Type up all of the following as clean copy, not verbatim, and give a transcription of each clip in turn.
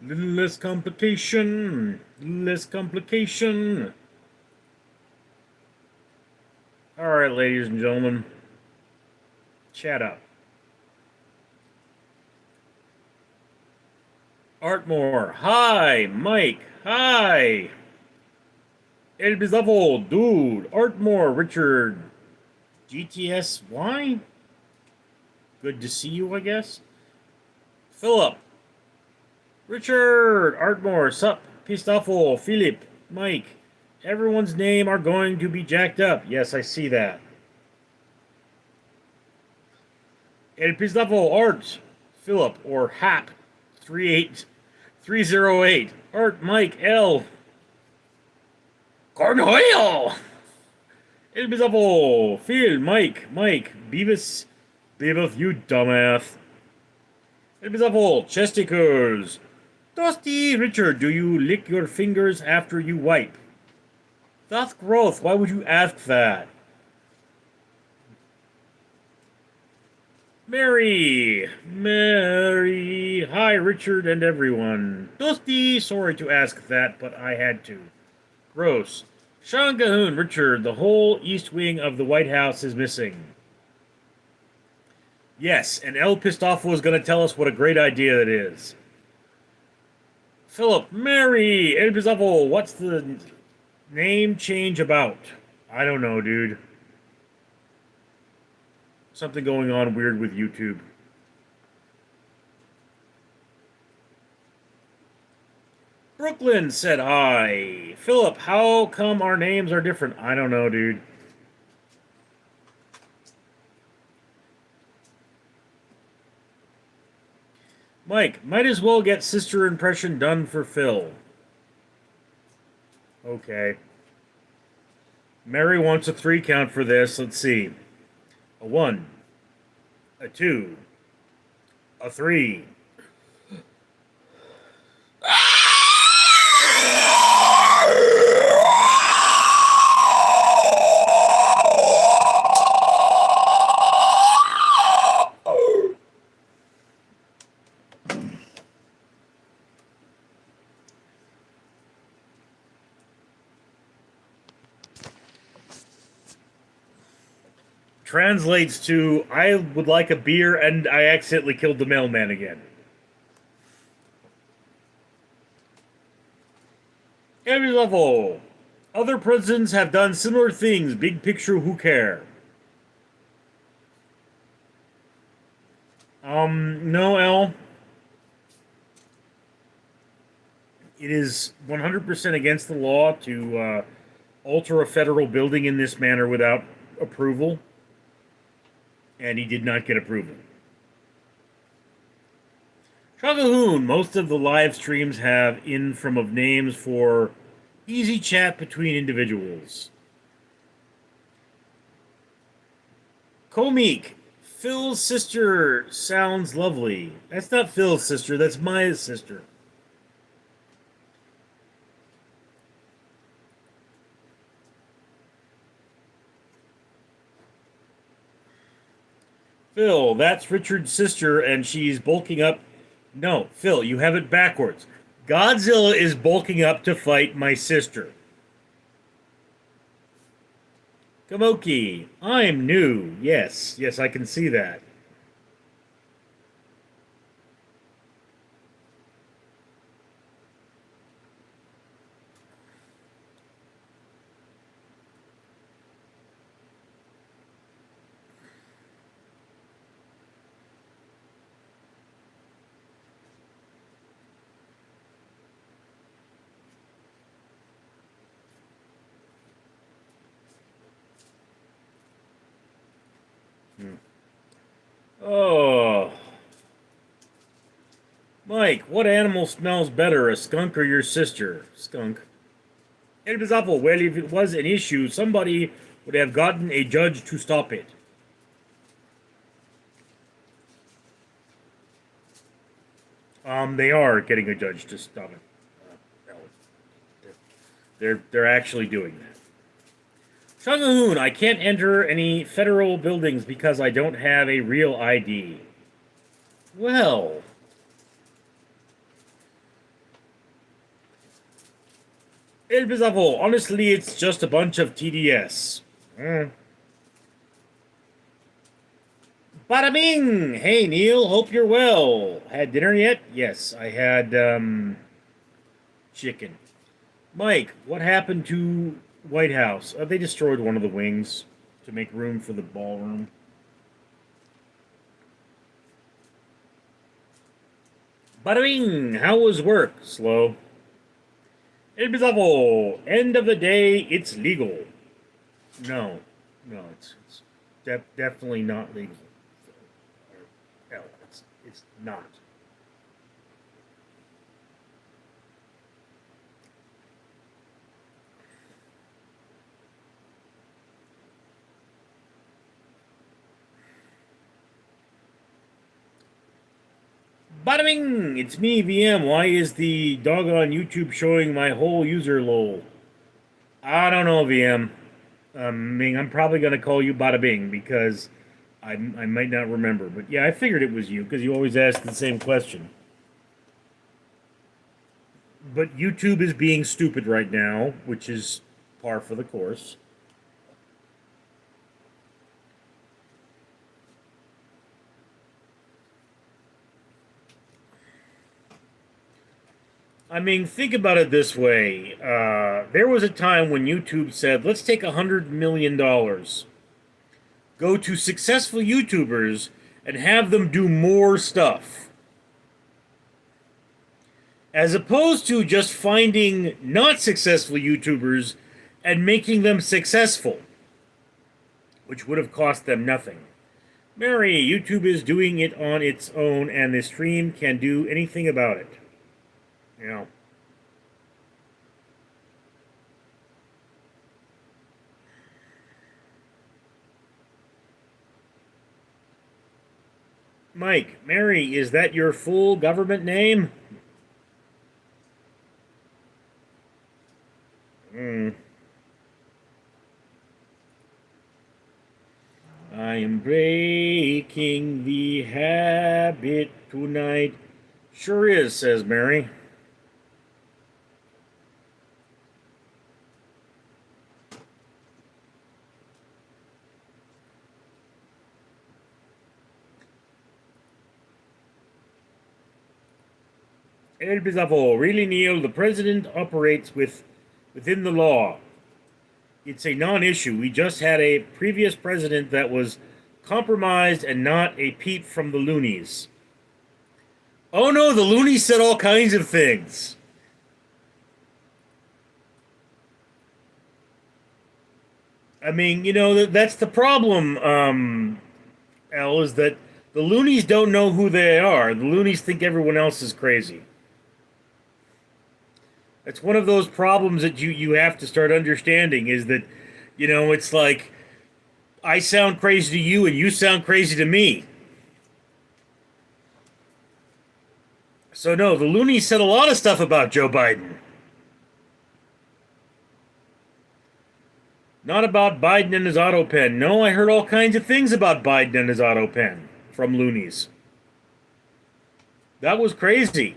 Little less complication. Less complication. All right, ladies and gentlemen. Chat up. Artmore. Hi. Mike. Hi. El Bizavo. Dude. Artmore. Richard. GTSY? Good to see you, I guess. Philip. Richard. Artmore. Sup. Pistafel. Philip. Mike. Everyone's name are going to be jacked up. Yes, I see that. El Pistafel. Art. Philip. Or Hap. 38308. Art. Mike. L. Cornholio. El Bizavo. Phil. Mike. Beavis. You dumbass. El Bizavo. Chesticles. Dusty. Richard, do you lick your fingers after you wipe? That's gross. Why would you ask that? Mary. Hi, Richard and everyone. Dusty. Sorry to ask that, but I had to. Gross. Sean Cahoon. Richard, the whole east wing of the White House is missing. Yes, and El Pistofo is going to tell us what a great idea that is. Philip. Mary. El Pistofo. What's the name change about? I don't know, dude. Something going on weird with YouTube. Brooklyn said hi. Philip, how come our names are different? I don't know, dude. Mike, might as well get sister impression done for Phil. Okay. Mary wants a 3 count for this. Let's see. A 1. A 2. A 3. Translates to, I would like a beer and I accidentally killed the mailman again. Every level. Other presidents have done similar things. Big picture, who care? No, L. It is 100% against the law to alter a federal building in this manner without approval. And he did not get approval. Shagahoon, most of the live streams have in from of names for easy chat between individuals. Komik, Phil's sister sounds lovely. That's not Phil's sister, that's my sister. Phil, that's Richard's sister, and she's bulking up. No, Phil, you have it backwards. Godzilla is bulking up to fight my sister. Kamoki, I'm new. Yes, I can see that. Oh. Mike, what animal smells better, a skunk or your sister? Skunk. El Bizapo, well, if it was an issue, somebody would have gotten a judge to stop it. They are getting a judge to stop it. They're actually doing that. Shang-Hoon, I can't enter any federal buildings because I don't have a real ID. Well, El Bizapo, honestly, it's just a bunch of TDS. Bada bing! Hey, Neil, hope you're well. Had dinner yet? Yes, I had, chicken. Mike, what happened to White House? They destroyed one of the wings to make room for the ballroom. Bada bing! How was work? Slow. El Bizapo, end of the day, it's legal. No, it's definitely not legal. No, it's not. Bada bing! It's me, VM. Why is the dog on YouTube showing my whole user lol? I don't know, VM. Ming, I'm probably going to call you Bada Bing because I might not remember. But yeah, I figured it was you because you always ask the same question. But YouTube is being stupid right now, which is par for the course. I mean, think about it this way. There was a time when YouTube said, let's take $100 million, go to successful YouTubers, and have them do more stuff. As opposed to just finding not successful YouTubers and making them successful, which would have cost them nothing. Mary, YouTube is doing it on its own, and the stream can do anything about it. Yeah. Mike, Mary, is that your full government name? I am breaking the habit tonight. Sure is, says Mary. El Bizapo, really, Neil, the president operates within the law. It's a non-issue. We just had a previous president that was compromised and not a peep from the loonies. Oh no, the loonies said all kinds of things. I mean, you know, that's the problem, L, is that the loonies don't know who they are. The loonies think everyone else is crazy. It's one of those problems that you have to start understanding is that, you know, it's like I sound crazy to you and you sound crazy to me. So no, the loonies said a lot of stuff about Joe Biden. Not about Biden and his auto pen. No, I heard all kinds of things about Biden and his auto pen from loonies. That was crazy.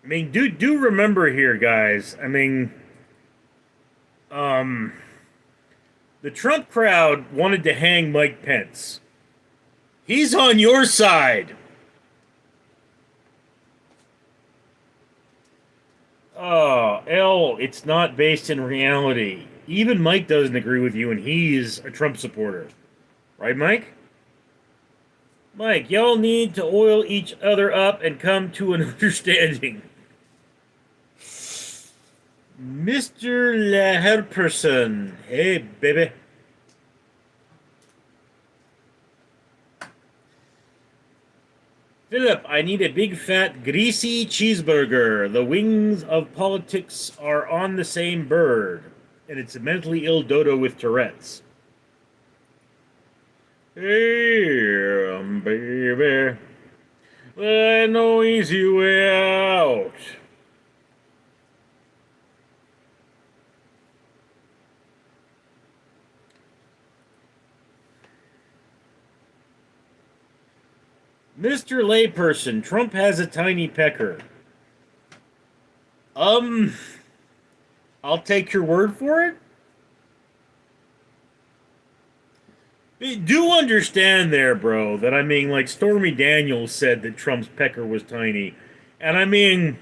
I mean, do remember here, guys. I mean, the Trump crowd wanted to hang Mike Pence. He's on your side. Oh, L, it's not based in reality. Even Mike doesn't agree with you, and he's a Trump supporter. Right, Mike? Mike, y'all need to oil each other up and come to an understanding. Mr. Leherperson. Hey, baby. Philip, I need a big fat greasy cheeseburger. The wings of politics are on the same bird. And it's a mentally ill dodo with Tourette's. Hey, baby. There's no easy way out. Mr. Layperson, Trump has a tiny pecker. I'll take your word for it. Do understand there, bro, that I mean, like Stormy Daniels said that Trump's pecker was tiny. And I mean,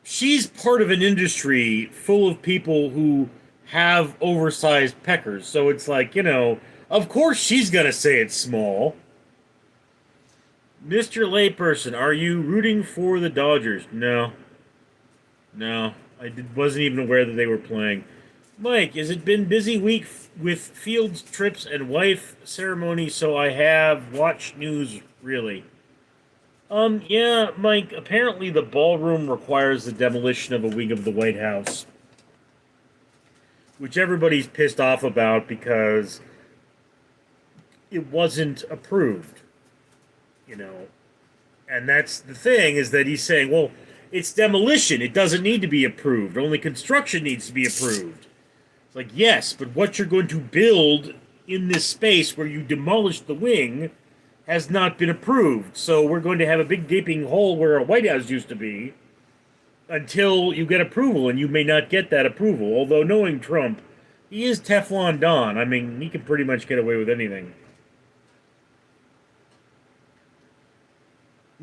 she's part of an industry full of people who have oversized peckers. So it's like, of course she's going to say it's small. Mr. Layperson, are you rooting for the Dodgers? No. No. Wasn't even aware that they were playing. Mike, has it been busy week with fields trips and wife ceremony, so I have watched news, really? Yeah, Mike, apparently the ballroom requires the demolition of a wing of the White House. Which everybody's pissed off about because it wasn't approved. And that's the thing, is that he's saying, well, it's demolition. It doesn't need to be approved. Only construction needs to be approved. It's like, yes, but what you're going to build in this space where you demolished the wing has not been approved. So we're going to have a big gaping hole where a White House used to be until you get approval, and you may not get that approval. Although, knowing Trump, he is Teflon Don. I mean, he can pretty much get away with anything.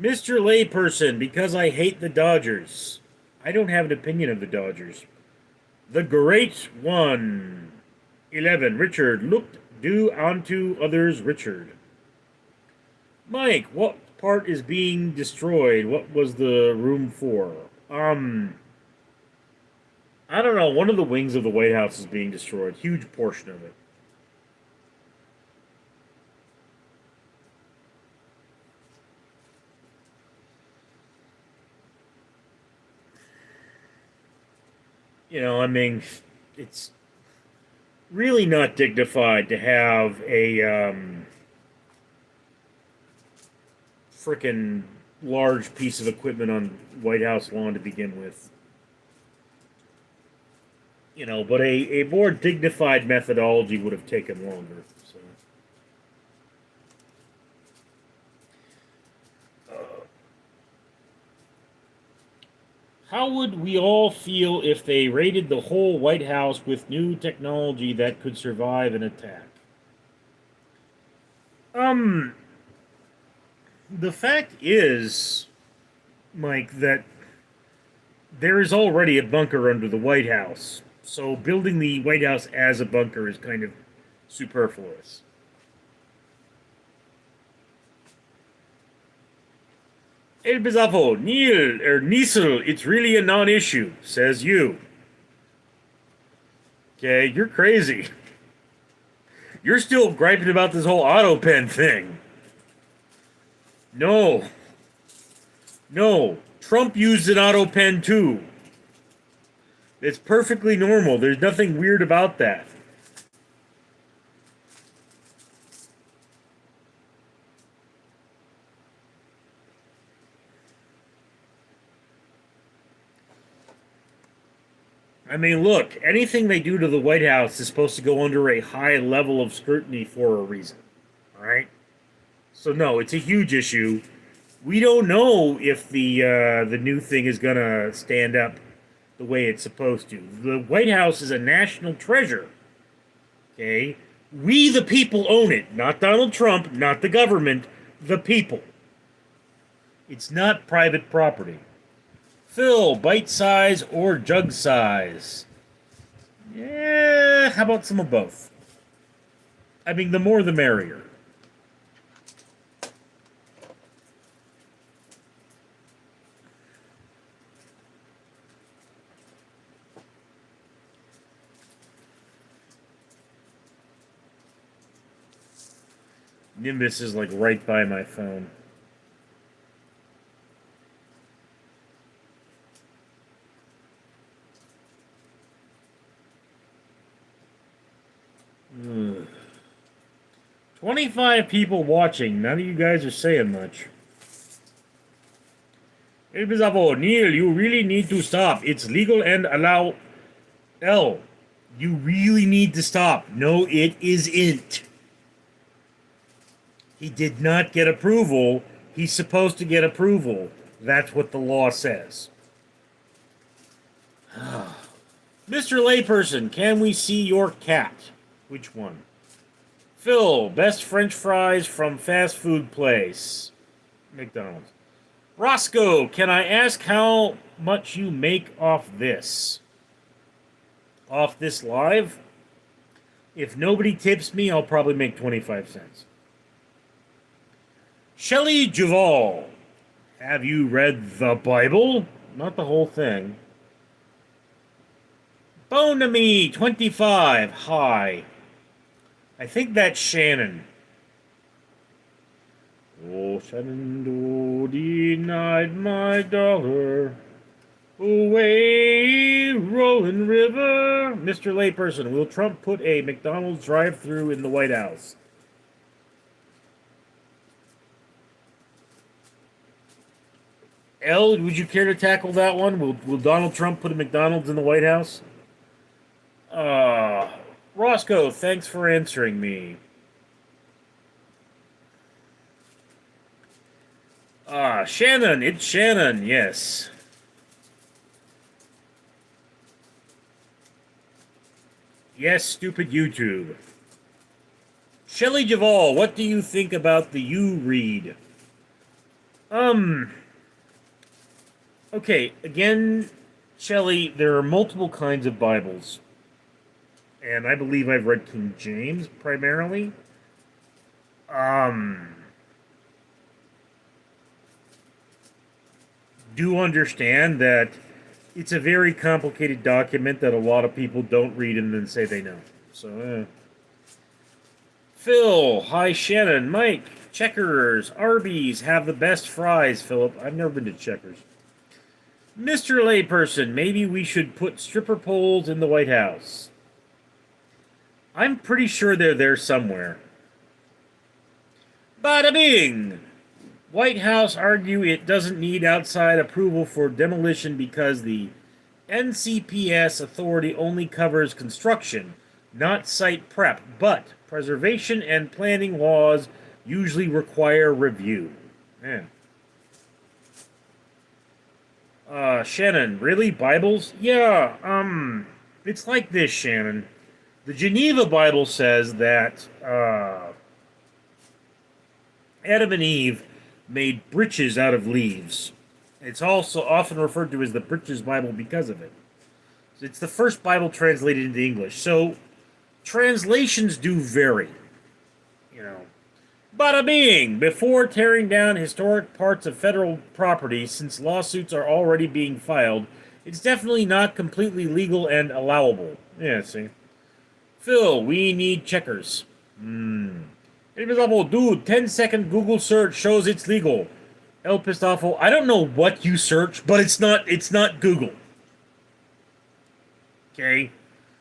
Mr. Layperson, because I hate the Dodgers. I don't have an opinion of the Dodgers. The Great One. 11. Richard looked due onto others. Richard. Mike, what part is being destroyed? What was the room for? I don't know. One of the wings of the White House is being destroyed. Huge portion of it. I mean, it's really not dignified to have a frickin' large piece of equipment on White House lawn to begin with. But a more dignified methodology would have taken longer. So. How would we all feel if they raided the whole White House with new technology that could survive an attack? The fact is, Mike, that there is already a bunker under the White House. So building the White House as a bunker is kind of superfluous. El Bizarro, Neal, Niesel, it's really a non-issue, says you. Okay, you're crazy. You're still griping about this whole auto pen thing. No. Trump used an auto pen too. It's perfectly normal. There's nothing weird about that. I mean, look, anything they do to the White House is supposed to go under a high level of scrutiny for a reason. All right? So, no, it's a huge issue. We don't know if the new thing is going to stand up the way it's supposed to. The White House is a national treasure. Okay? We, the people, own it. Not Donald Trump, not the government, the people. It's not private property. Phil, bite size or jug size? Yeah, how about some of both? I mean, the more the merrier. Nimbus is like right by my phone. Ugh. 25 people watching. None of you guys are saying much. Neil, you really need to stop. It's legal and allow. L. You really need to stop. No, it isn't. He did not get approval. He's supposed to get approval. That's what the law says. Mr. Layperson, can we see your cat? Which one? Phil, best French fries from fast food place. McDonald's. Roscoe, can I ask how much you make off this? Off this live? If nobody tips me, I'll probably make 25 cents. Shelley Duvall, have you read the Bible? Not the whole thing. Bone to me, 25. Hi. I think that's Shannon. Oh, Shenandoah denied my daughter. Away, rolling river. Mr. Layperson, will Trump put a McDonald's drive-thru in the White House? Elle, would you care to tackle that one? Will Donald Trump put a McDonald's in the White House? Roscoe, thanks for answering me. Shannon, it's Shannon, yes. Yes, stupid YouTube. Shelley Duvall, what do you think about the you read? Okay, again, Shelley, there are multiple kinds of Bibles. And I believe I've read King James primarily. Do understand that it's a very complicated document that a lot of people don't read and then say they know. So, Phil, hi Shannon, Mike, Checkers, Arby's have the best fries, Philip. I've never been to Checkers. Mr. Layperson, maybe we should put stripper poles in the White House. I'm pretty sure they're there somewhere. Bada bing! White House argue it doesn't need outside approval for demolition because the NCPS authority only covers construction, not site prep, but preservation and planning laws usually require review. Yeah. Shannon, really? Bibles? Yeah, it's like this, Shannon. The Geneva Bible says that, Adam and Eve made breeches out of leaves. It's also often referred to as the Breeches Bible because of it. It's the first Bible translated into English. So, translations do vary. You know. Bada bing! Before tearing down historic parts of federal property, since lawsuits are already being filed, it's definitely not completely legal and allowable. Yeah, see. Phil, we need Checkers. Dude, 10-second Google search shows it's legal. El Pistafo, I don't know what you search, but it's not Google. Okay?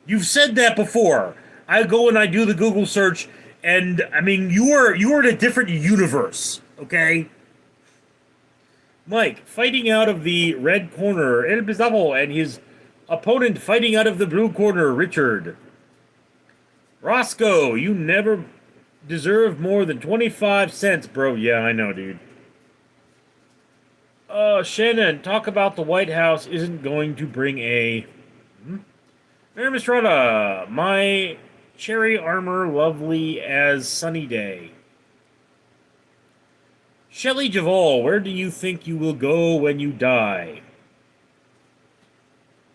You've said that before. I go and I do the Google search, and I mean you are in a different universe, okay? Mike, fighting out of the red corner, El Pistafo, and his opponent fighting out of the blue corner, Richard. Roscoe, you never deserve more than 25 cents, bro. Yeah, I know, dude. Shannon, talk about the White House isn't going to bring a... Mary Mistrada, my cherry armor lovely as sunny day. Shelley Duvall, where do you think you will go when you die?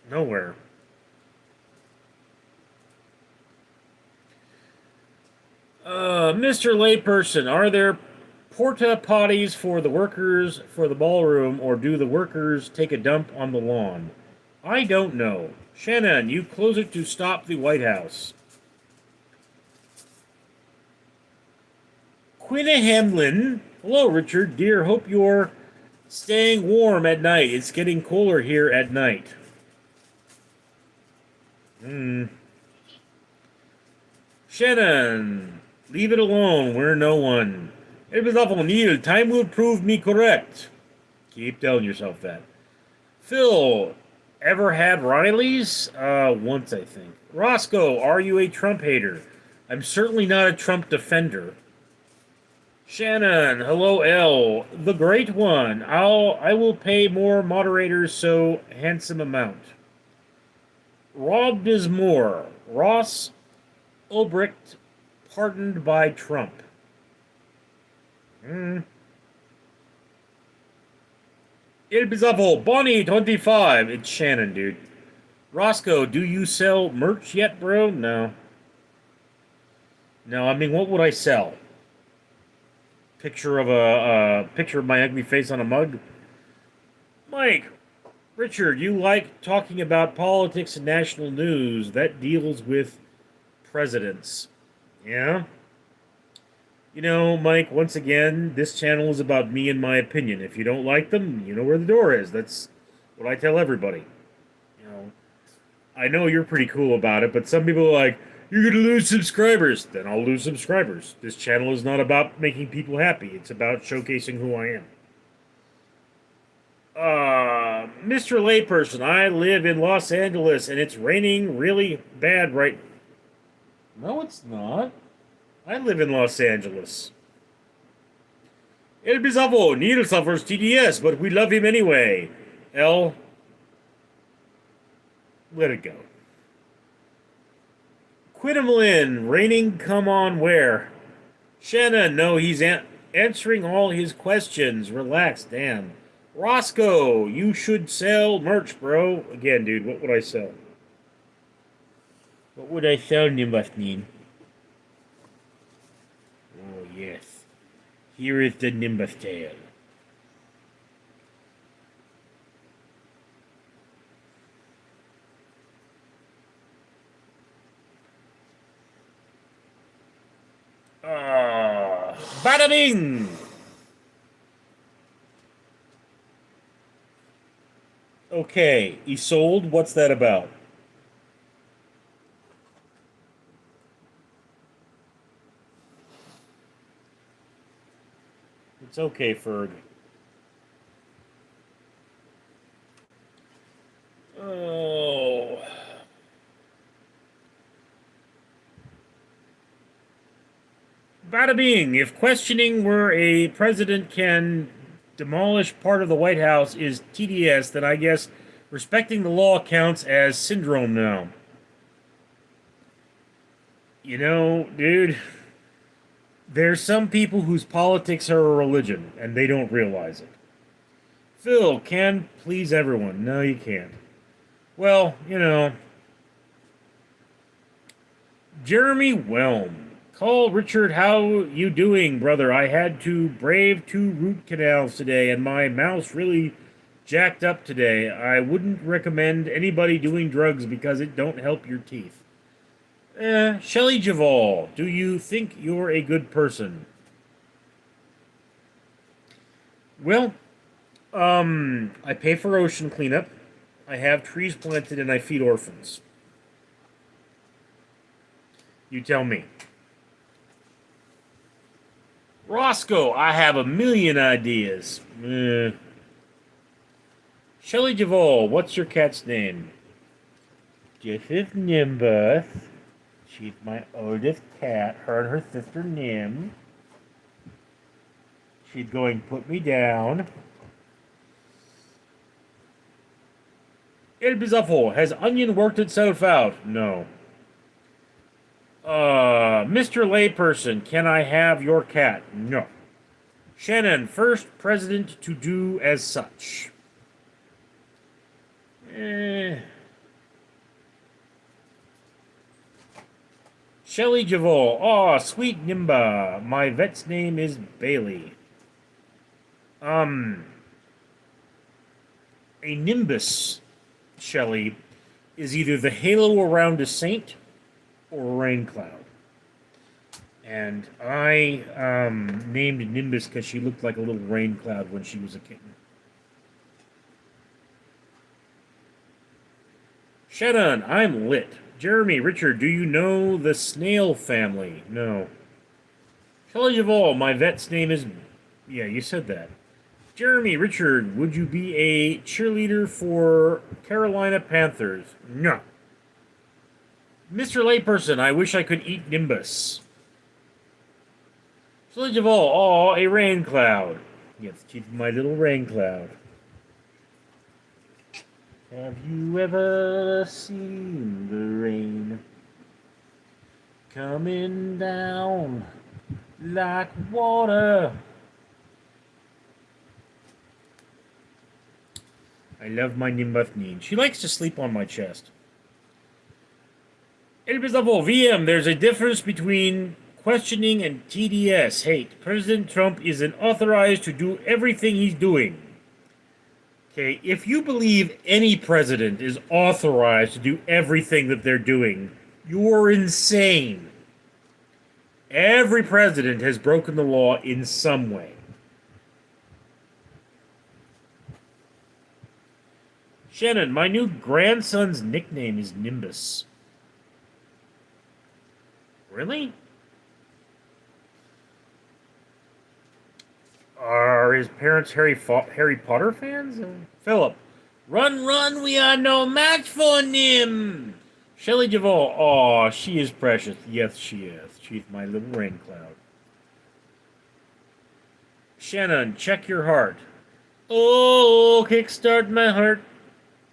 Nowhere. Mr. Layperson, are there porta potties for the workers for the ballroom, or do the workers take a dump on the lawn? I don't know. Shannon, you close it to stop the White House. Quinna Hamlin. Hello, Richard. Dear, hope you're staying warm at night. It's getting cooler here at night. Shannon. Leave it alone. We're no one. It was awful, Neal. Time will prove me correct. Keep telling yourself that. Phil. Ever had Riley's? Once, I think. Roscoe. Are you a Trump hater? I'm certainly not a Trump defender. Shannon, hello L, the great one. I will pay more moderators so handsome amount. Robbed is more. Ross Ulbricht pardoned by Trump. Il Bizarro, Bonnie 25. It's Shannon, dude. Roscoe, do you sell merch yet, bro? No. No, I mean, what would I sell? Picture of my ugly face on a mug. Mike, Richard, you like talking about politics and national news that deals with presidents. Yeah? You know, Mike, once again, this channel is about me and my opinion. If you don't like them, you know where the door is. That's what I tell everybody. You know, I know you're pretty cool about it, but some people are like, you're going to lose subscribers. Then I'll lose subscribers. This channel is not about making people happy. It's about showcasing who I am. Mr. Layperson, I live in Los Angeles, and it's raining really bad right... No, it's not. I live in Los Angeles. El Bizarro, Neal suffers TDS, but we love him anyway. L, let it go. Quinamlin, raining come on where? Shannon, no, he's answering all his questions. Relax, damn. Roscoe, you should sell merch, bro. Again, dude, what would I sell? What would I sell, Nimbus-Nin? Oh, yes. Here is the Nimbus tale. Bada bing! Okay, Isolde, what's that about? It's okay, Ferg. Oh. Bada bing, if questioning where a president can demolish part of the White House is TDS, then I guess respecting the law counts as syndrome now. You know, dude, there's some people whose politics are a religion, and they don't realize it. Phil, can please everyone. No, you can't. Well, you know. Jeremy Whelm. Call Richard, how you doing, brother? I had to brave 2 root canals today, and my mouth's really jacked up today. I wouldn't recommend anybody doing drugs because it don't help your teeth. Shelley Javal, do you think you're a good person? Well, I pay for ocean cleanup, I have trees planted, and I feed orphans. You tell me. Roscoe, I have a million ideas. Shelley Javal, what's your cat's name? This is Nimbus. She's my oldest cat. Her and her sister Nim. She's going to put me down. El Bizarro, has Onion worked itself out? No. Mr. Layperson, can I have your cat? No. Shannon, first president to do as such. Shelley Javal, aw, sweet Nimba. My vet's name is Bailey. A nimbus, Shelley, is either the halo around a saint or a rain cloud. And I named Nimbus because she looked like a little rain cloud when she was a kitten. Shannon, I'm lit. Jeremy, Richard, do you know the snail family? No. Shelley Duvall, my vet's name is... Yeah, you said that. Jeremy, Richard, would you be a cheerleader for Carolina Panthers? No. Mr. Layperson, I wish I could eat Nimbus. Shelley Duvall, aw, a rain cloud. Yes, keep my little rain cloud. Have you ever seen the rain coming down like water? I love my Nimbuthnin. She likes to sleep on my chest. VM, there's a difference between questioning and TDS hate. President Trump isn't authorized to do everything he's doing. Okay, if you believe any president is authorized to do everything that they're doing, you're insane. Every president has broken the law in some way. Shannon, my new grandson's nickname is Nimbus. Really? Are his parents Harry Potter fans? Philip, run, we are no match for Nim. Shelley Duvall, aw, she is precious. Yes, she is. She's my little rain cloud. Shannon, check your heart. Oh, kickstart my heart.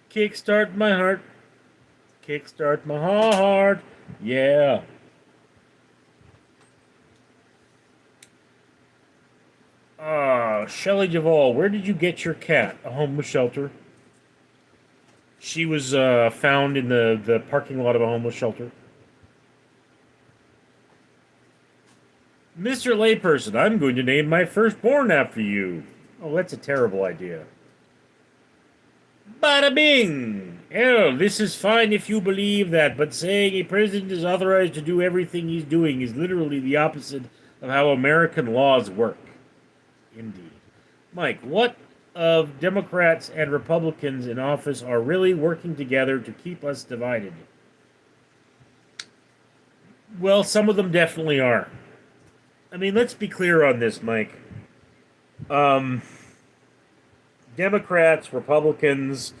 Kickstart my heart. Kickstart my heart. Yeah. Shelley Duvall, where did you get your cat? A homeless shelter. She was found in the parking lot of a homeless shelter. Mr. Layperson, I'm going to name my firstborn after you. Oh, that's a terrible idea. Bada bing! Hell, this is fine if you believe that, but saying a president is authorized to do everything he's doing is literally the opposite of how American laws work. Indeed. Mike, what of Democrats and Republicans in office are really working together to keep us divided? Well, some of them definitely are. I mean, let's be clear on this, Mike. Democrats, Republicans,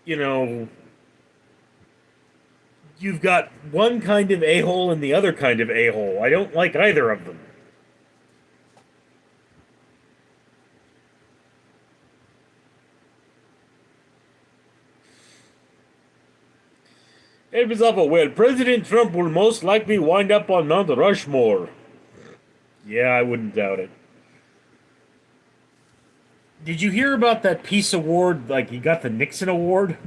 you've got one kind of a-hole and the other kind of a-hole. I don't like either of them. It was awful. Well, President Trump will most likely wind up on Mount Rushmore. Yeah, I wouldn't doubt it. Did you hear about that Peace Award? Like, he got the Nixon Award?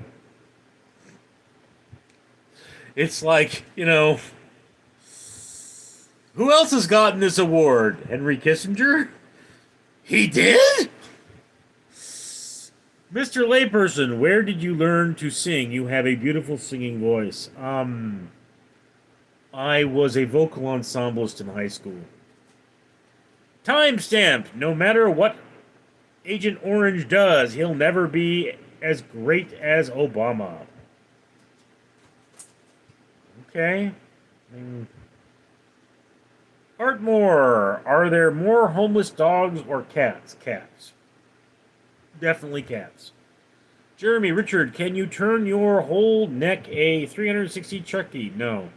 It's like, who else has gotten this award? Henry Kissinger? He did? Mr. Layperson, where did you learn to sing? You have a beautiful singing voice. I was a vocal ensemblist in high school. Timestamp. No matter what Agent Orange does, he'll never be as great as Obama. Okay. Artmore. Are there more homeless dogs or cats? Cats. Definitely cats. Jeremy, Richard, can you turn your whole neck a 360 Chucky? No.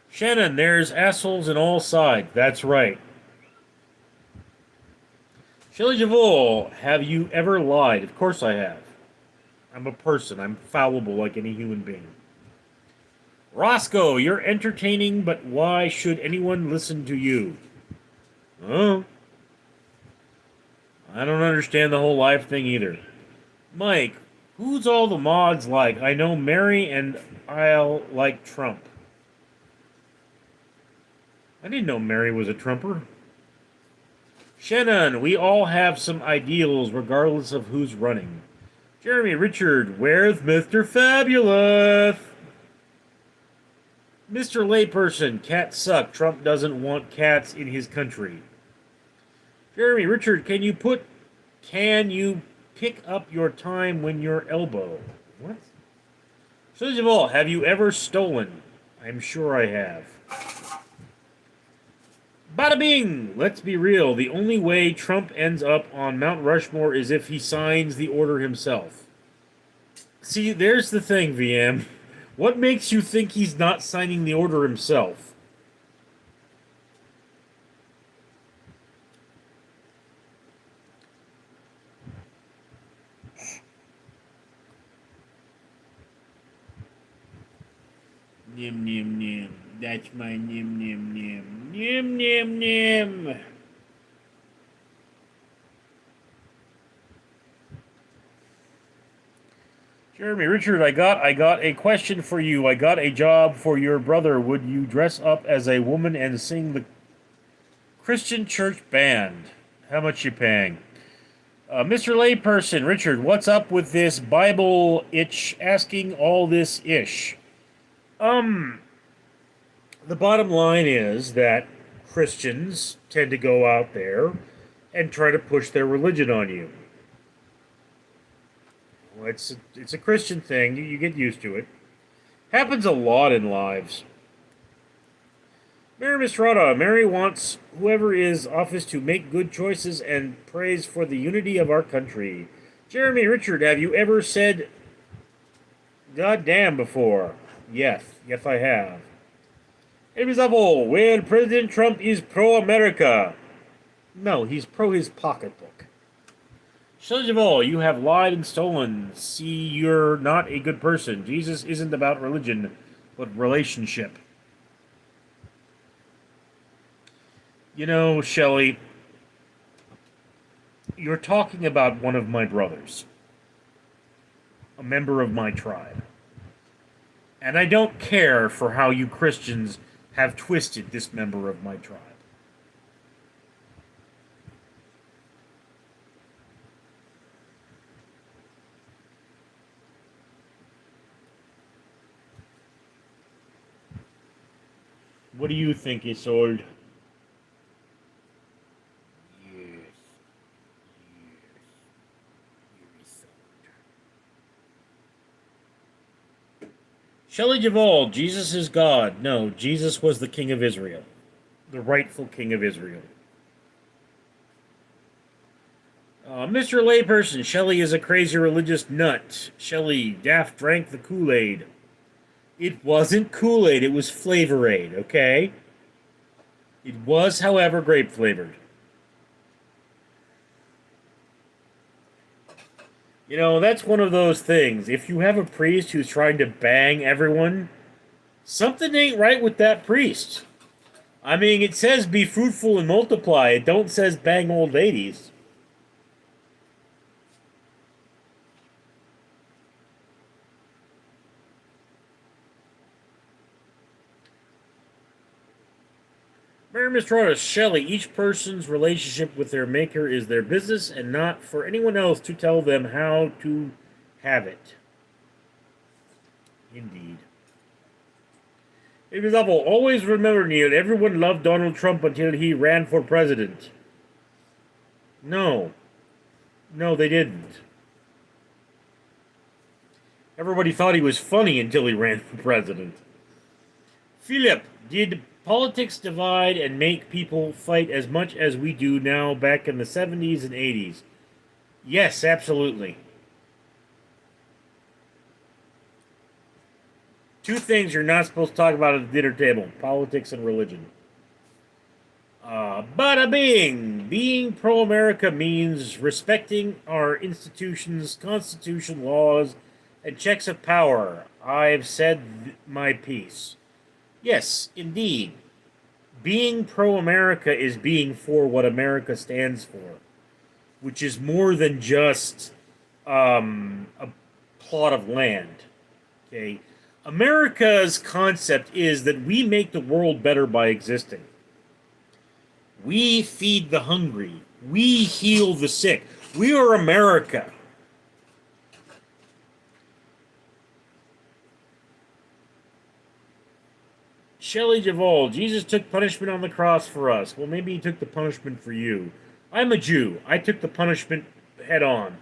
Shannon, there's assholes in all sides. That's right. Shelley Javol, have you ever lied? Of course I have. I'm a person. I'm fallible like any human being. Roscoe, you're entertaining, but why should anyone listen to you? Oh. I don't understand the whole life thing either. Mike, who's all the mods like? I know Mary and I'll like Trump. I didn't know Mary was a Trumper. Shannon, we all have some ideals regardless of who's running. Jeremy, Richard, where's Mr. Fabulous? Mr. Layperson, cats suck. Trump doesn't want cats in his country. Jeremy, Richard, can you pick up your time when your elbow? What? First of all, have you ever stolen? I'm sure I have. Bada bing! Let's be real. The only way Trump ends up on Mount Rushmore is if he signs the order himself. See, there's the thing, VM. What makes you think he's not signing the order himself? Nim nim nim. That's my nim nim nim. Nim nim nim. Jeremy, Richard, I got a question for you. I got a job for your brother. Would you dress up as a woman and sing the Christian church band? How much you paying? Mr. Layperson, Richard, what's up with this Bible itch asking all this ish? The bottom line is that Christians tend to go out there and try to push their religion on you. Well, it's a Christian thing. You get used to it. Happens a lot in lives. Mary Mistrada, Mary wants whoever is office to make good choices and prays for the unity of our country. Jeremy Richard, have you ever said God damn before? Yes, I have. Example, well, President Trump is pro-America. No, he's pro his pocketbook. First of all, you have lied and stolen. See, you're not a good person. Jesus isn't about religion, but relationship. You know, Shelley, you're talking about one of my brothers, a member of my tribe. And I don't care for how you Christians have twisted this member of my tribe. What do you think, Isolde? Shelley Duvall, Jesus is God. No, Jesus was the king of Israel. The rightful king of Israel. Mr. Layperson, Shelley is a crazy religious nut. Shelley, Daft drank the Kool-Aid. It wasn't Kool-Aid, it was Flavor Aid, okay? It was, however, grape flavored. You know, that's one of those things. If you have a priest who's trying to bang everyone, something ain't right with that priest. I mean, it says be fruitful and multiply. It don't says bang old ladies. Mary Miss Trotter, Shelley, each person's relationship with their maker is their business and not for anyone else to tell them how to have it. Indeed. Example, always remember, Neil, everyone loved Donald Trump until he ran for president. No. No, they didn't. Everybody thought he was funny until he ran for president. Philip, did politics divide and make people fight as much as we do now back in the 70s and 80s? Yes, absolutely. Two things you're not supposed to talk about at the dinner table: politics and religion. Bada bing! Being pro America means respecting our institutions, constitution, laws, and checks of power. I've said my piece. Yes, indeed. Being pro America is being for what America stands for, which is more than just a plot of land. Okay? America's concept is that we make the world better by existing. We feed the hungry. We heal the sick. We are America. Shelley Duvall, Jesus took punishment on the cross for us. Well, maybe he took the punishment for you. I'm a Jew. I took the punishment head on.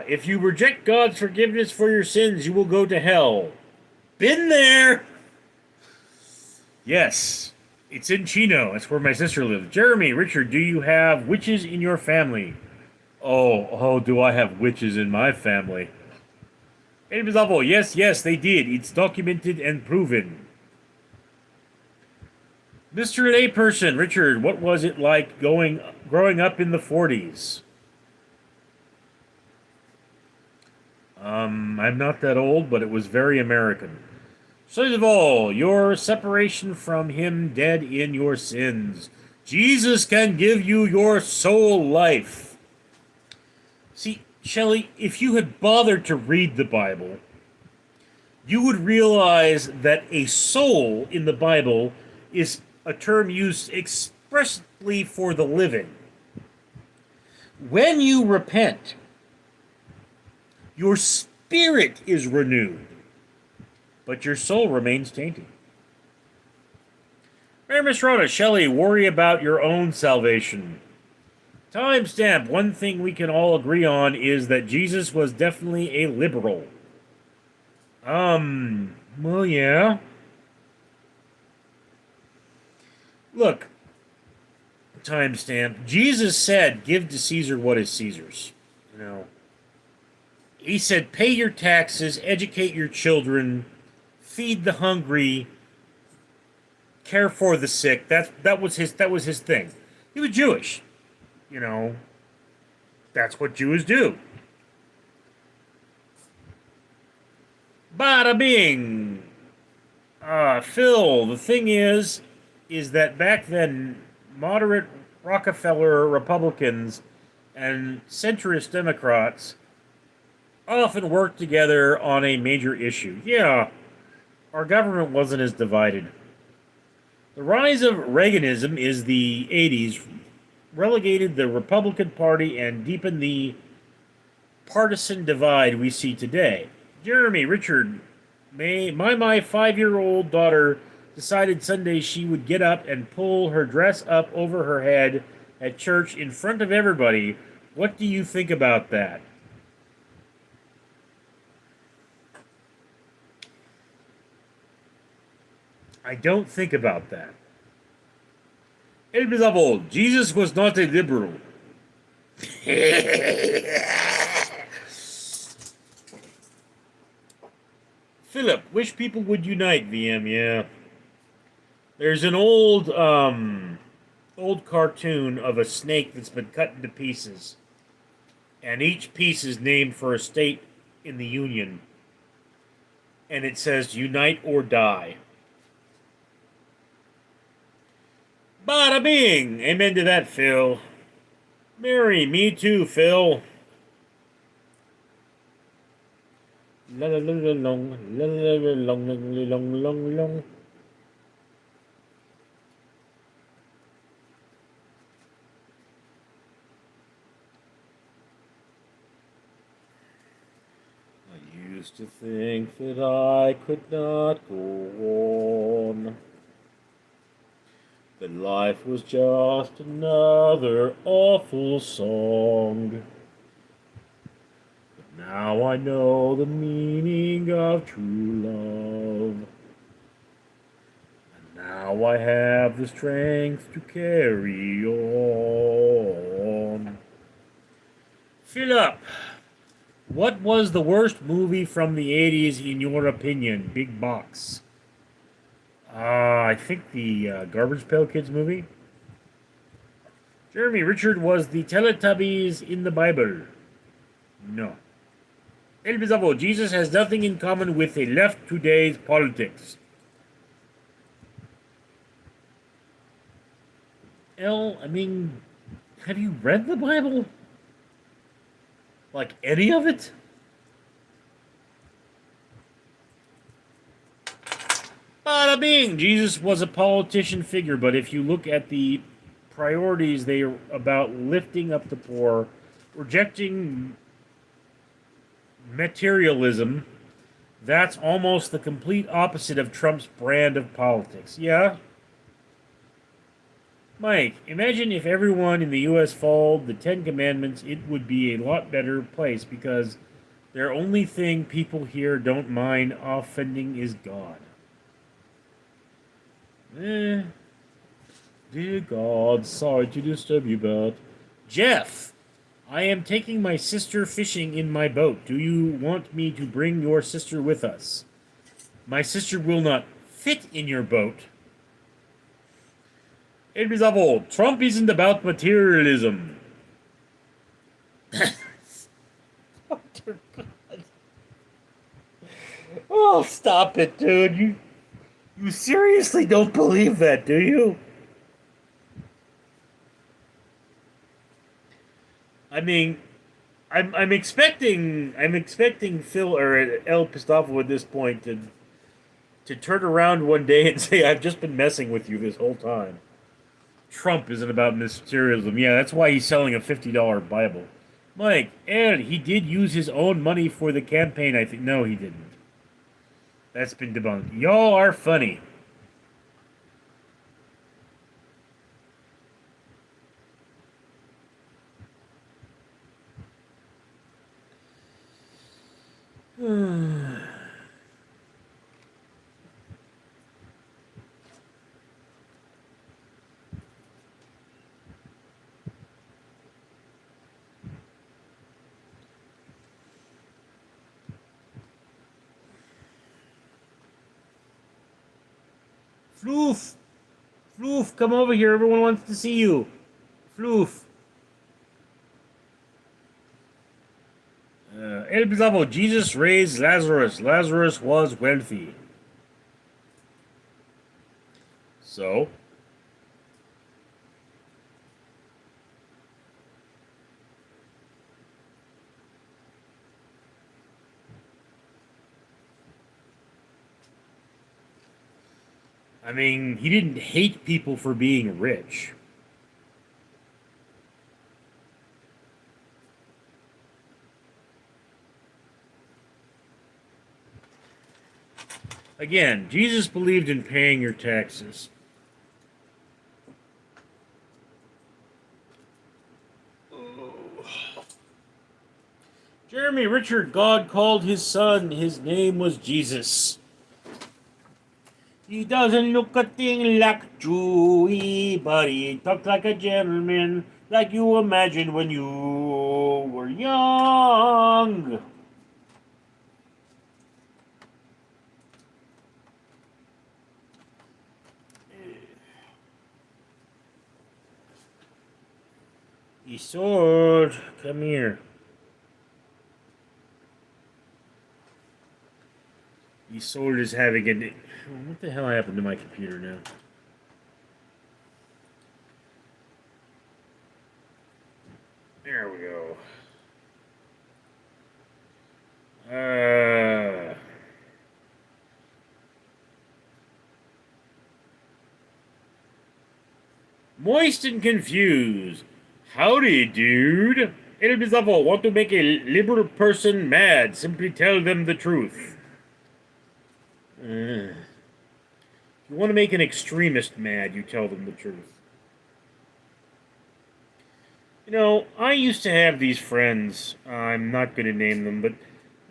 If you reject God's forgiveness for your sins, you will go to hell. Been there! Yes. It's in Chino. That's where my sister lives. Jeremy, Richard, do you have witches in your family? Oh, do I have witches in my family? Yes, they did. It's documented and proven. Mr. Layperson, Richard, what was it like growing up in the 40s? I'm not that old, but it was very American. First of all, your separation from him dead in your sins. Jesus can give you your soul life. See, Shelley, if you had bothered to read the Bible, you would realize that a soul in the Bible is a term used expressly for the living. When you repent, your spirit is renewed, but your soul remains tainted. Mary Miss Rhoda, Shelley, worry about your own salvation. Timestamp, one thing we can all agree on is that Jesus was definitely a liberal. Well, yeah. Look, timestamp, Jesus said, give to Caesar what is Caesar's. You know, he said, pay your taxes, educate your children, feed the hungry, care for the sick. That was his thing. He was Jewish. You know, that's what Jews do. Bada bing. Phil, the thing is that back then, moderate Rockefeller Republicans and centrist Democrats often worked together on a major issue. Yeah, our government wasn't as divided. The rise of Reaganism is the 80s relegated the Republican Party and deepened the partisan divide we see today. Jeremy, Richard, my 5-year-old daughter decided Sunday she would get up and pull her dress up over her head at church in front of everybody. What do you think about that? I don't think about that. Jesus was not a liberal. Philip, which people would unite, VM? Yeah. There's an old cartoon of a snake that's been cut into pieces. And each piece is named for a state in the Union. And it says, unite or die. Bada bing! Amen to that, Phil. Mary, me too, Phil. La la la la long, la la la long, long, long, long, long. I used to think that I could not go on. That life was just another awful song. But now I know the meaning of true love. And now I have the strength to carry on. Philip, what was the worst movie from the 80s in your opinion? Big box. I think the Garbage Pail Kids movie. Jeremy, Richard, was the Teletubbies in the Bible? No. El Bizarro, Jesus has nothing in common with a left today's politics. I mean, have you read the Bible? Like any of it? Bada bing! Jesus was a politician figure, but if you look at the priorities, they are about lifting up the poor, rejecting materialism, That's almost the complete opposite of Trump's brand of politics. Yeah? Mike, imagine if everyone in the U.S. followed the Ten Commandments, it would be a lot better place because their only thing people here don't mind offending is God. Eh, dear God, sorry to disturb you, but. Jeff, I am taking my sister fishing in my boat. Do you want me to bring your sister with us? My sister will not fit in your boat. It is awful. Trump isn't about materialism. Oh, dear God. Oh, stop it, dude. You seriously don't believe that, do you? I mean, I'm expecting Phil or El Pistafo at this point to turn around one day and say, "I've just been messing with you this whole time." Trump isn't about materialism. Yeah, that's why he's selling a $50 Bible. Mike, and he did use his own money for the campaign, I think. No, he didn't. That's been debunked. Y'all are funny. Floof! Floof, come over here. Everyone wants to see you. Floof. El Bizarro, Jesus raised Lazarus. Lazarus was wealthy. So? I mean, he didn't hate people for being rich. Again, Jesus believed in paying your taxes. Jeremy Richard, God called his son. His name was Jesus. He doesn't look a thing like Chewie, but he talks like a gentleman, like you imagined when you were young. Sword, come here. Sword is having a. What the hell happened to my computer now? There we go. Moist and confused. Howdy, dude. El Bizarro, want to make a liberal person mad. Simply tell them the truth. If you want to make an extremist mad, you tell them the truth. You know, I used to have these friends. I'm not going to name them, but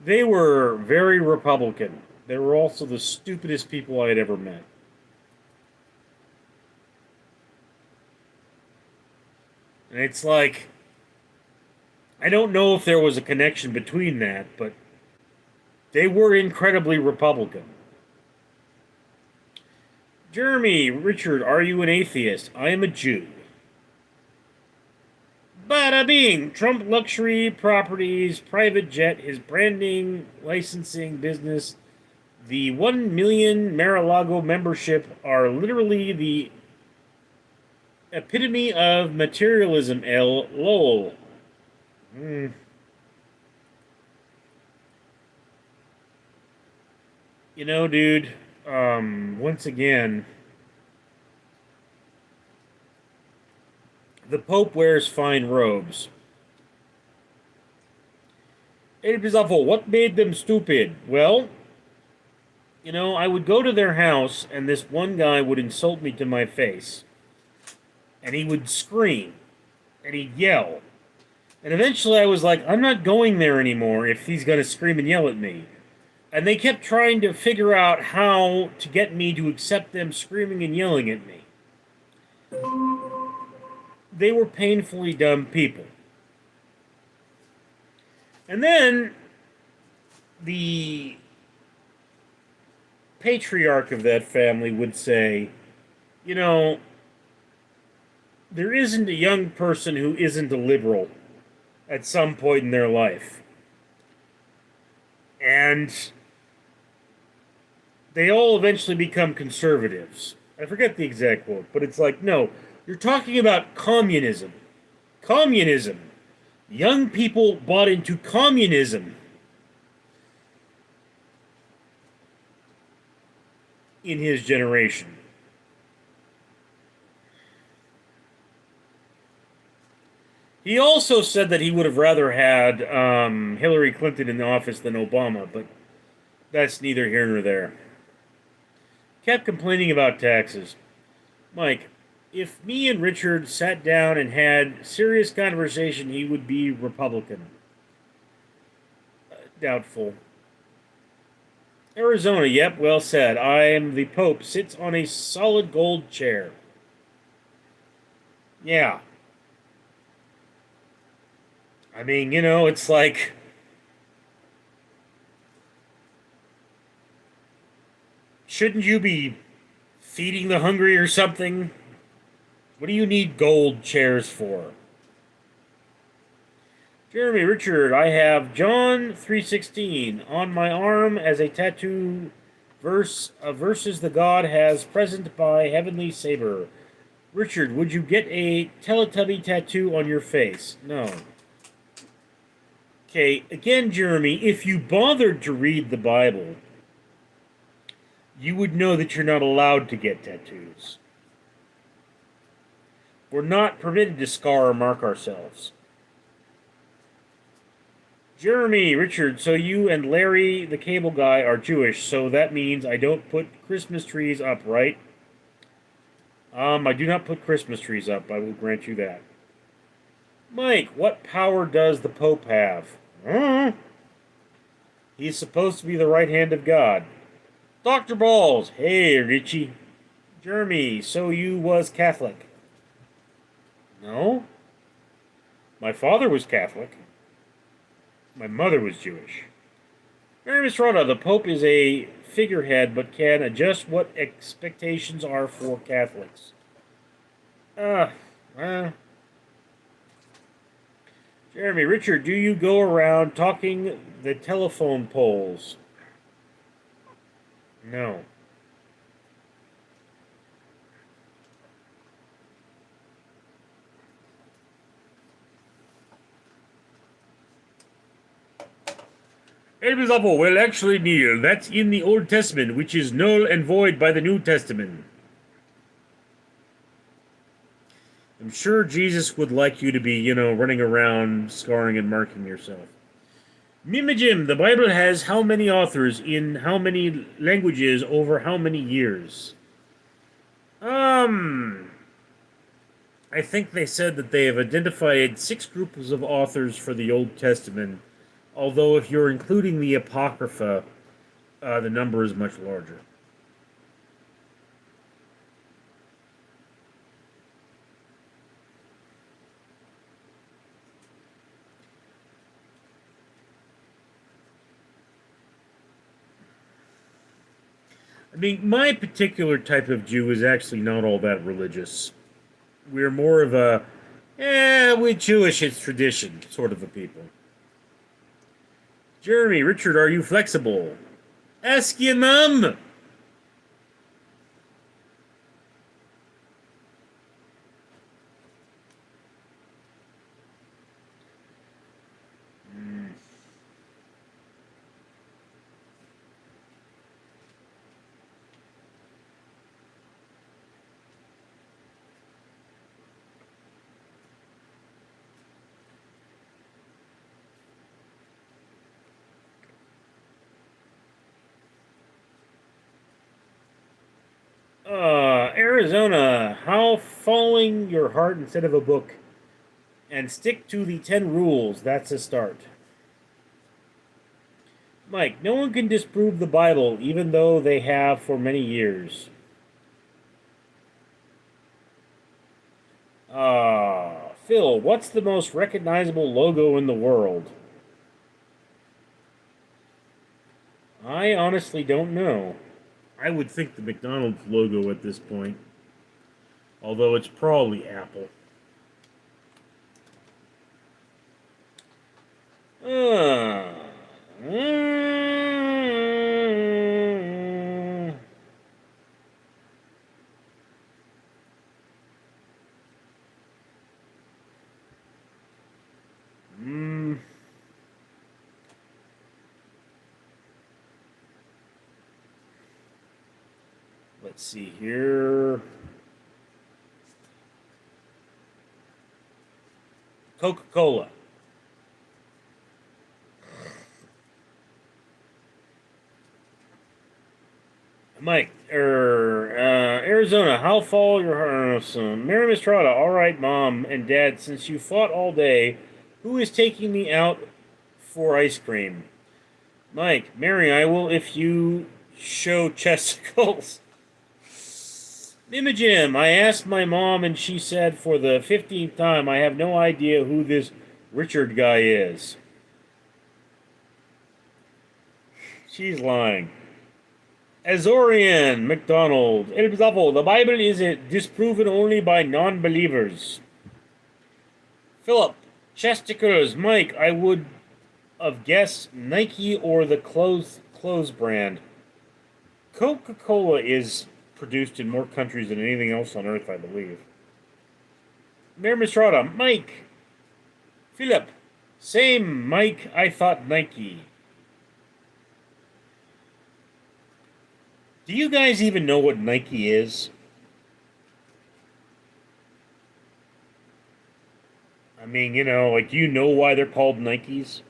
they were very Republican. They were also the stupidest people I had ever met. And it's like, I don't know if there was a connection between that, but they were incredibly Republican. Jeremy, Richard, are you an atheist? I am a Jew. Bada bing! Trump luxury properties, private jet, his branding, licensing business, the 1 million Mar-a-Lago membership are literally the epitome of materialism, lol. You know, dude, once again, the Pope wears fine robes. It is awful. What made them stupid? Well, I would go to their house, and this one guy would insult me to my face, and he would scream, and he'd yell. And eventually I was like, I'm not going there anymore if he's going to scream and yell at me. And they kept trying to figure out how to get me to accept them screaming and yelling at me. They were painfully dumb people. And then the patriarch of that family would say, you know, there isn't a young person who isn't a liberal at some point in their life. And they all eventually become conservatives. I forget the exact quote, but it's like, no, you're talking about communism. Communism. Young people bought into communism in his generation. He also said that he would have rather had Hillary Clinton in the office than Obama, but that's neither here nor there. Kept complaining about taxes. Mike, if me and Richard sat down and had serious conversation, he would be Republican. Doubtful. Arizona, yep, well said. I am the Pope, sits on a solid gold chair. Yeah. I mean, it's like, shouldn't you be feeding the hungry or something? What do you need gold chairs for? Jeremy Richard, I have John 3:16 on my arm as a tattoo verses the God has present by heavenly saber. Richard, would you get a Teletubby tattoo on your face? No. Okay, again, Jeremy, if you bothered to read the Bible, you would know that you're not allowed to get tattoos. We're not permitted to scar or mark ourselves. Jeremy, Richard, so you and Larry, the cable guy, are Jewish, so that means I don't put Christmas trees up, right? I do not put Christmas trees up, I will grant you that. Mike, what power does the Pope have? He's supposed to be the right hand of God. Dr. Balls, hey Richie. Jeremy, so you was Catholic? No. My father was Catholic. My mother was Jewish. Mary Miss Rhoda, the Pope is a figurehead but can adjust what expectations are for Catholics. Jeremy, Richard, do you go around talking the telephone poles? No. Abel's apple. Well, actually, Neal, that's in the Old Testament, which is null and void by the New Testament. I'm sure Jesus would like you to be, running around scarring and marking yourself. Mima Jim, the Bible has how many authors in how many languages over how many years? I think they said that they have identified 6 groups of authors for the Old Testament, although if you're including the Apocrypha, the number is much larger. I mean, my particular type of Jew is actually not all that religious. We're more of a, we're Jewish, it's tradition, sort of a people. Jeremy, Richard, are you flexible? Ask your mum! Arizona, how following your heart instead of a book and stick to the 10 rules. That's a start. Mike, no one can disprove the Bible, even though they have for many years. Phil, what's the most recognizable logo in the world? I honestly don't know. I would think the McDonald's logo at this point, although it's probably Apple. Uh, mm, mm, let's see here. Coca-Cola. Mike, Arizona, how fall your heart? Mary Mistrada, all right, Mom and Dad, since you fought all day, who is taking me out for ice cream? Mike, Mary, I will if you show chesticles. Imogen, I asked my mom and she said for the 15th time, I have no idea who this Richard guy is. She's lying. Azorian, McDonald, El Bizarro, the Bible is disproven only by non-believers. Philip, Chesticles, Mike, I would have guessed Nike or the clothes brand. Coca-Cola is produced in more countries than anything else on earth, I believe. Mayor Mistrada, Mike, Philip, same Mike, I thought Nike. Do you guys even know what Nike is? I mean, like, do you know why they're called Nikes?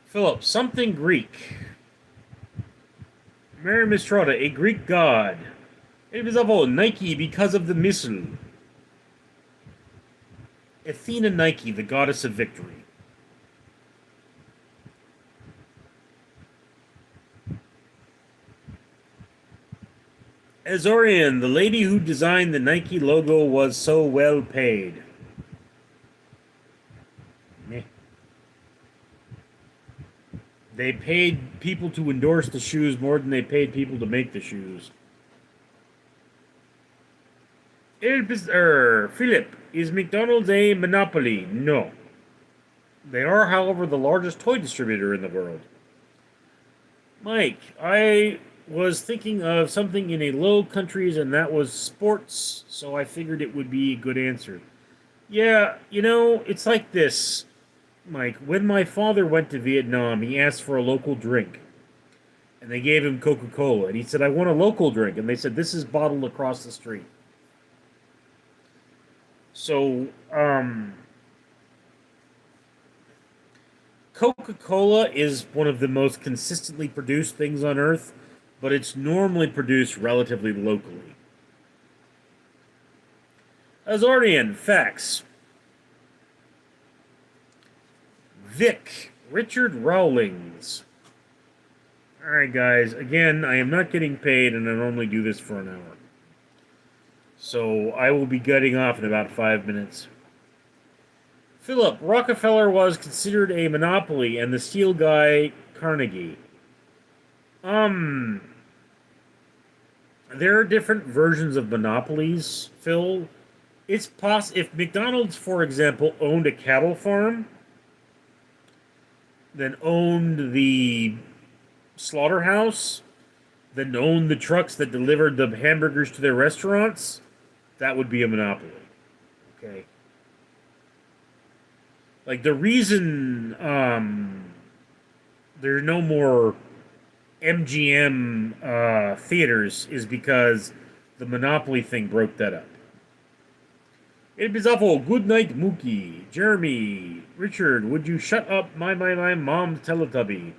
Philip, something Greek. Mary Mistrada, a Greek god. It was of Nike because of the missile. Athena Nike, the goddess of victory. Azorian, the lady who designed the Nike logo was so well paid. Meh. They paid people to endorse the shoes more than they paid people to make the shoes. Philip, is McDonald's a monopoly? No. They are, however, the largest toy distributor in the world. Mike, I was thinking of something in a low countries, and that was sports, so I figured it would be a good answer. Yeah, it's like this, Mike. When my father went to Vietnam, he asked for a local drink, and they gave him Coca-Cola, and he said, I want a local drink, and they said, this is bottled across the street. So, Coca-Cola is one of the most consistently produced things on Earth, but it's normally produced relatively locally. Azorian, facts. Vic, Richard Rawlings. Alright, guys, again, I am not getting paid, and I normally do this for an hour. So I will be getting off in about 5 minutes. Philip, Rockefeller was considered a monopoly, and the steel guy, Carnegie. There are different versions of monopolies, Phil. It's if McDonald's, for example, owned a cattle farm, then owned the slaughterhouse, then owned the trucks that delivered the hamburgers to their restaurants, that would be a monopoly. Okay. Like, the reason there are no more MGM theaters is because the Monopoly thing broke that up. It is awful. Good night, Mookie. Jeremy. Richard, would you shut up, my mom's Teletubby?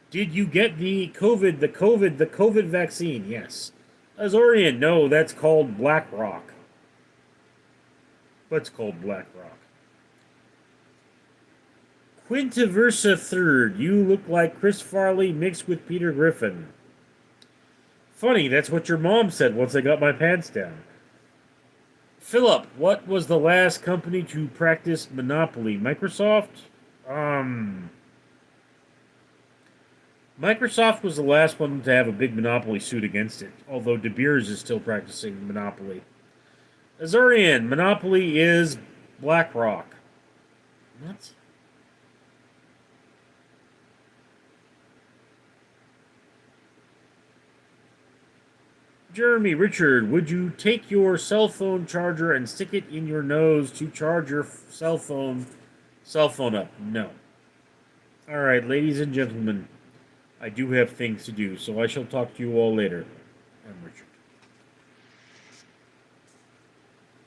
Did you get the COVID vaccine? Yes. Azorian, no, that's called Black Rock. What's called Black Rock? Quintiversa Third, you look like Chris Farley mixed with Peter Griffin. Funny, that's what your mom said once I got my pants down. Philip, what was the last company to practice monopoly? Microsoft? Microsoft was the last one to have a big monopoly suit against it, although De Beers is still practicing monopoly. Azurian, monopoly is BlackRock. What? Jeremy, Richard, would you take your cell phone charger and stick it in your nose to charge your cell phone up? No. All right, ladies and gentlemen, I do have things to do, so I shall talk to you all later. I'm Richard.